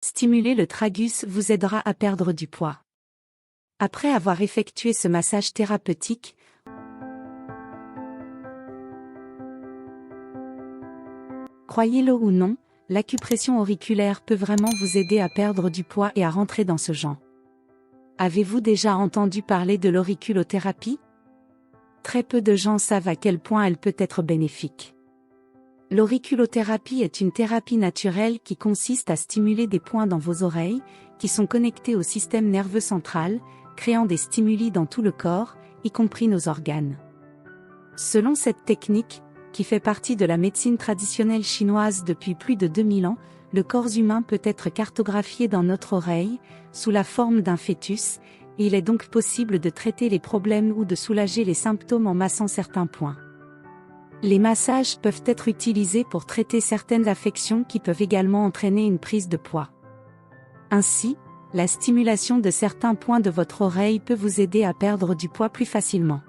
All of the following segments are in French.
Stimuler le tragus vous aidera à perdre du poids. Après avoir effectué ce massage thérapeutique, croyez-le ou non, l'acupression auriculaire peut vraiment vous aider à perdre du poids et à rentrer dans ce genre. Avez-vous déjà entendu parler de l'auriculothérapie? Très peu de gens savent à quel point elle peut être bénéfique. L'auriculothérapie est une thérapie naturelle qui consiste à stimuler des points dans vos oreilles, qui sont connectés au système nerveux central, créant des stimuli dans tout le corps, y compris nos organes. Selon cette technique, qui fait partie de la médecine traditionnelle chinoise depuis plus de 2000 ans, le corps humain peut être cartographié dans notre oreille, sous la forme d'un fœtus, et il est donc possible de traiter les problèmes ou de soulager les symptômes en massant certains points. Les massages peuvent être utilisés pour traiter certaines affections qui peuvent également entraîner une prise de poids. Ainsi, la stimulation de certains points de votre oreille peut vous aider à perdre du poids plus facilement.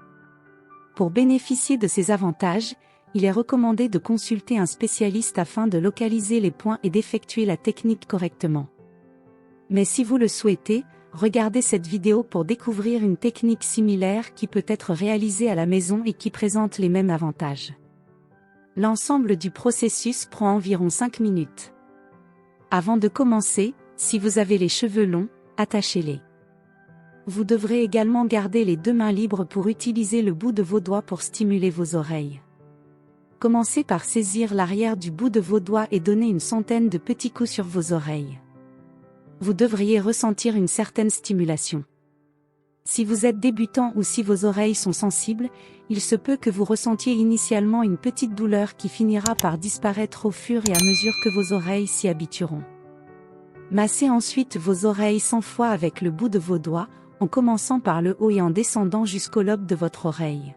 Pour bénéficier de ces avantages, il est recommandé de consulter un spécialiste afin de localiser les points et d'effectuer la technique correctement. Mais si vous le souhaitez, regardez cette vidéo pour découvrir une technique similaire qui peut être réalisée à la maison et qui présente les mêmes avantages. L'ensemble du processus prend environ 5 minutes. Avant de commencer, si vous avez les cheveux longs, attachez-les. Vous devrez également garder les 2 mains libres pour utiliser le bout de vos doigts pour stimuler vos oreilles. Commencez par saisir l'arrière du bout de vos doigts et donner une centaine de petits coups sur vos oreilles. Vous devriez ressentir une certaine stimulation. Si vous êtes débutant ou si vos oreilles sont sensibles, il se peut que vous ressentiez initialement une petite douleur qui finira par disparaître au fur et à mesure que vos oreilles s'y habitueront. Massez ensuite vos oreilles 100 fois avec le bout de vos doigts, en commençant par le haut et en descendant jusqu'au lobe de votre oreille.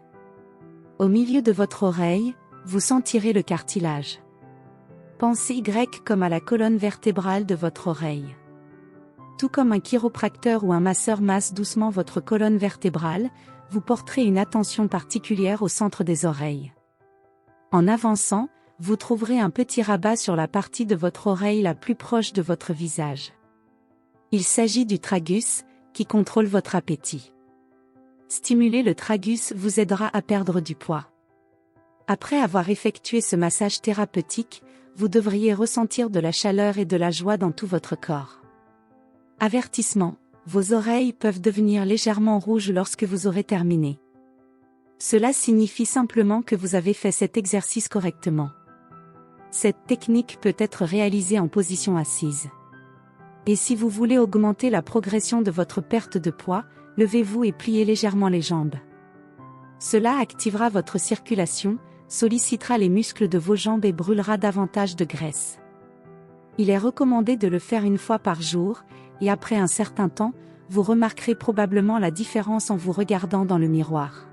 Au milieu de votre oreille, vous sentirez le cartilage. Pensez Y comme à la colonne vertébrale de votre oreille. Tout comme un chiropracteur ou un masseur masse doucement votre colonne vertébrale, vous porterez une attention particulière au centre des oreilles. En avançant, vous trouverez un petit rabat sur la partie de votre oreille la plus proche de votre visage. Il s'agit du tragus, qui contrôle votre appétit. Stimuler le tragus vous aidera à perdre du poids. Après avoir effectué ce massage thérapeutique, vous devriez ressentir de la chaleur et de la joie dans tout votre corps. Avertissement, vos oreilles peuvent devenir légèrement rouges lorsque vous aurez terminé. Cela signifie simplement que vous avez fait cet exercice correctement. Cette technique peut être réalisée en position assise. Et si vous voulez augmenter la progression de votre perte de poids, levez-vous et pliez légèrement les jambes. Cela activera votre circulation, sollicitera les muscles de vos jambes et brûlera davantage de graisse. Il est recommandé de le faire 1 fois par jour, et après un certain temps, vous remarquerez probablement la différence en vous regardant dans le miroir.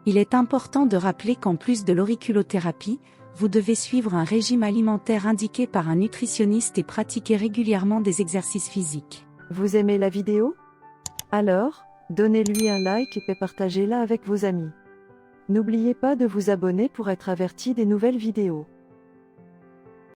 Il est important de rappeler qu'en plus de l'auriculothérapie, vous devez suivre un régime alimentaire indiqué par un nutritionniste et pratiquer régulièrement des exercices physiques. Vous aimez la vidéo? Alors, donnez-lui un like et partagez-la avec vos amis. N'oubliez pas de vous abonner pour être averti des nouvelles vidéos.